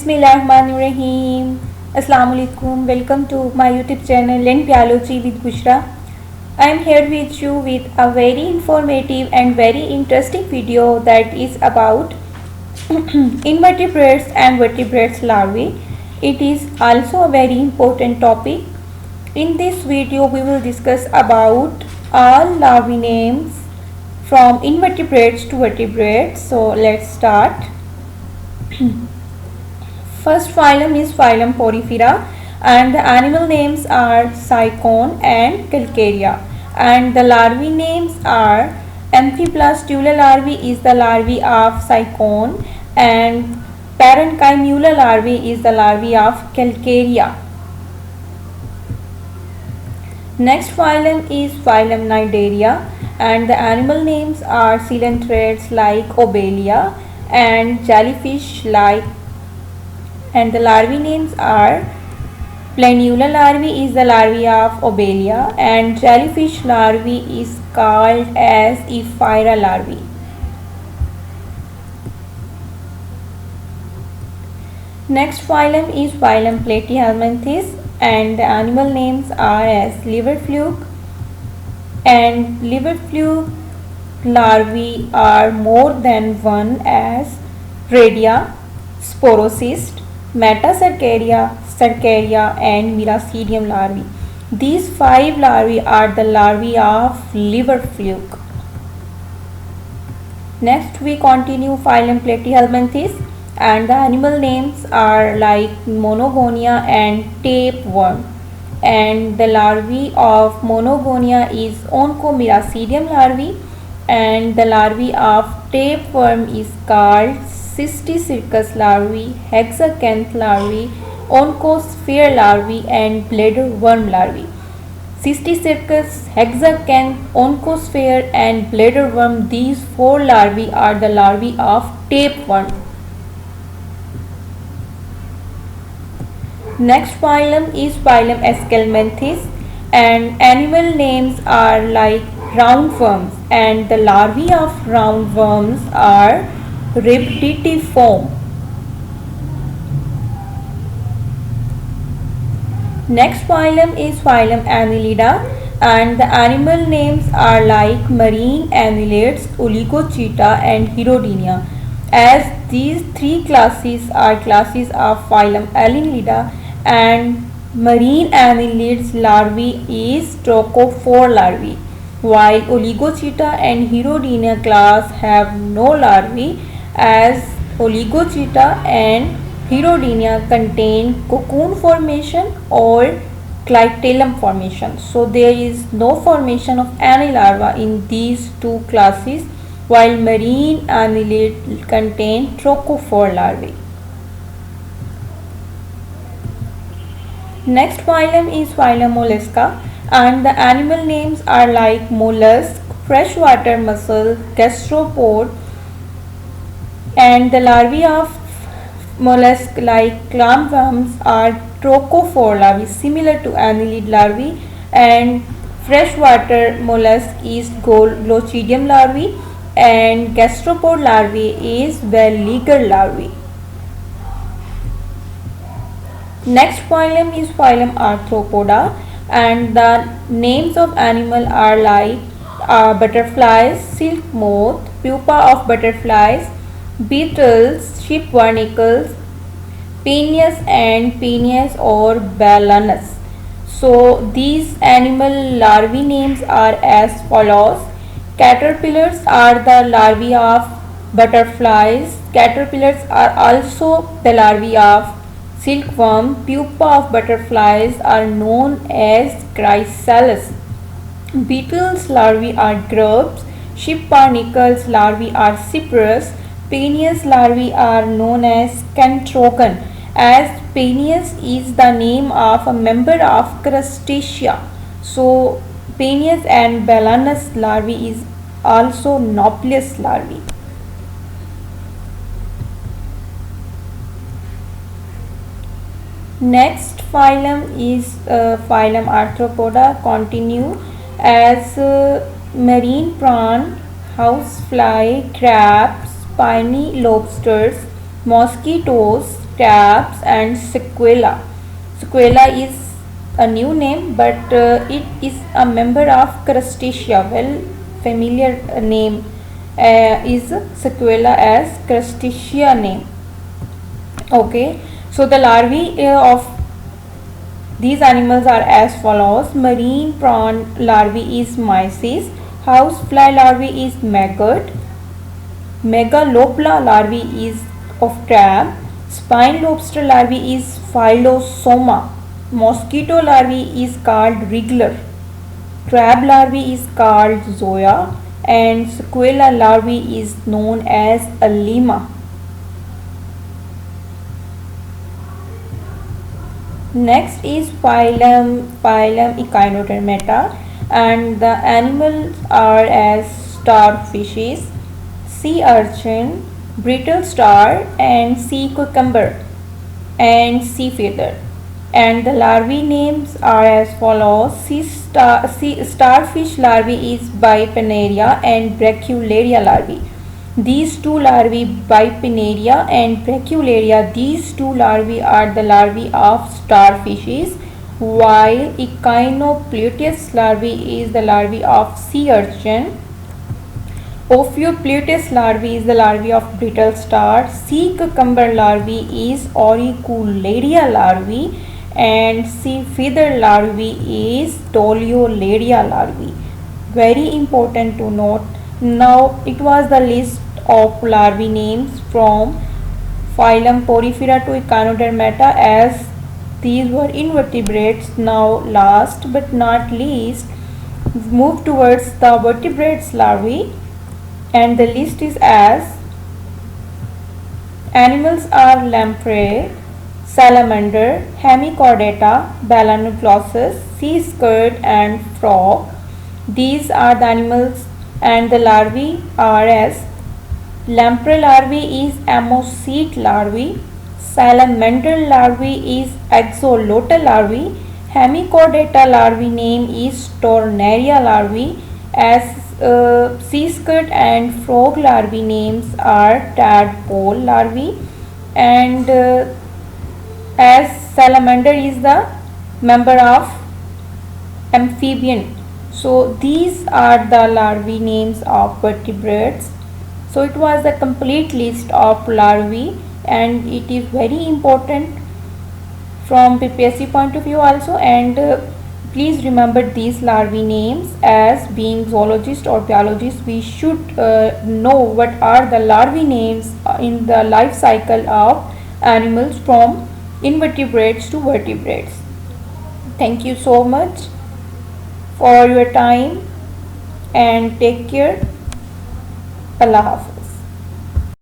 Bismillahirrahmanirrahim. Assalamu alaikum. Welcome to my YouTube channel Learn Biology with Bushra. I am here with you with a very informative and very interesting video that is about invertebrates and vertebrates larvae. It is also a very important topic. In this video we will discuss about all larvae names from invertebrates to vertebrates. So let's start. First phylum is phylum Porifera, and the animal names are Cycone and Calcarea, and the larvae names are Amphiblastula larvae is the larvae of Cycone, and Parenchyma larvae is the larvae of Calcarea. Next phylum is phylum Cnidaria, and the animal names are coelenterate like Obelia and jellyfish like, and the larvae names are Planula larvae is the larvae of Obelia, and jellyfish larvae is called as Ephyra larvae. Next phylum is phylum Platyhelminthes, and the animal names are as liverfluke, and liverfluke larvae are more than one as Radia, Sporocyst, Metacercaria, Cercaria and Miracidium larvae. These 5 larvae are the larvae of liverfluke. Next we continue phylum Platyhelminthes, and the animal names are like Monogonia and tapeworm, and the larvae of Monogonia is Onchomiracidium larvae, and the larvae of tapeworm is called Cystocircus larvae, Hexacanth larvae, Onchosphere larvae and bladderworm larvae. Cystocircus, Hexacanth, Onchosphere and bladderworm, these 4 larvae are the larvae of tapeworm. Next phylum is phylum Aschelminthes, and animal names are like roundworms, and the larvae of roundworms are Rhabditiform. Next phylum is phylum Annelida, and the animal names are like marine annelids, Oligochaeta and Hirodinia, as these 3 classes are classes of phylum Annelida, and marine annelids larvae is Trochophore larvae, while Oligochaeta and Hirodinia class have no larvae, as Oligochaeta and Hirodinia contain cocoon formation or clitellum formation. So there is no formation of any larva in these 2 classes, while marine annelid contain trochophore larvae. Next phylum is phylum Mollusca, and the animal names are like mollusk, freshwater mussel, gastropod, and the larvae of mollusk like clamworms are trochophore larvae similar to annelid larvae, and freshwater mollusk is Glochidium larvae, and gastropod larvae is Welliger larvae. Next phylum is phylum Arthropoda, and the names of animal are like butterflies, silk moth, pupa of butterflies, beetles, ship barnacles, Peneus and Peneus or Balanus. So these animal larvae names are as follows. Caterpillars are the larvae of butterflies. Caterpillars are also the larvae of silkworm. Pupa of butterflies are known as chrysalis. Beetles larvae are grubs. Ship barnacles larvae are cyprus. Peneus larvae are known as Cantrogon, as Peneus is the name of a member of Crustacea. So Peneus and Balanus larvae is also Nauplius larvae. Next phylum is phylum Arthropoda. Continue as marine prawn, housefly, crabs, spiny lobsters, mosquitoes, crabs and sequela. Sequela is a new name, but it is a member of Crustacea. Well, familiar name is sequela as Crustacea name. Okay, so the larvae of these animals are as follows. Marine prawn larvae is mysis. Housefly larvae is maggot. Megalopla larvae is of crab. Spine lobster larvae is Phylosoma. Mosquito larvae is called wriggler. Crab larvae is called zoa, and sequela larvae is known as alima. Next is phylum Echinodermata, and the animals are as starfishes, sea urchin, brittle star, and sea cucumber, and sea feather. And the larvae names are as follows. Starfish larvae is Bipinnaria and Brachylaria larvae. These two larvae, Bipinnaria and Brachylaria, these two larvae are the larvae of starfishes, while Echinopleutes larvae is the larvae of sea urchin. Ophiopleutes larvae is the larvae of brittle star. Sea cucumber larvae is Auricularia larvae, and sea feather larvae is Doliolaria larvae. Very important to note. Now it was the list of larvae names from phylum Porifera to Echinodermata, as these were invertebrates. Now last but not least, move towards the vertebrates larvae, and the list is as animals are lamprey, salamander, hemichordata, balanoglossus, sea skirt, and frog. These are the animals, and the larvae are as lamprey larvae is ammoset larvae, salamander larvae is axolotl larvae, hemichordata larvae name is Tornaria larvae, as sea skirt and frog larvae names are tadpole larvae, and as salamander is the member of amphibian. So these are the larvae names of vertebrates. So it was the complete list of larvae, and it is very important from PPSC point of view also. And please remember these larvae names. As being zoologist or biologist, we should know what are the larvae names in the life cycle of animals from invertebrates to vertebrates. Thank you so much for your time, and take care. Allah Hafiz.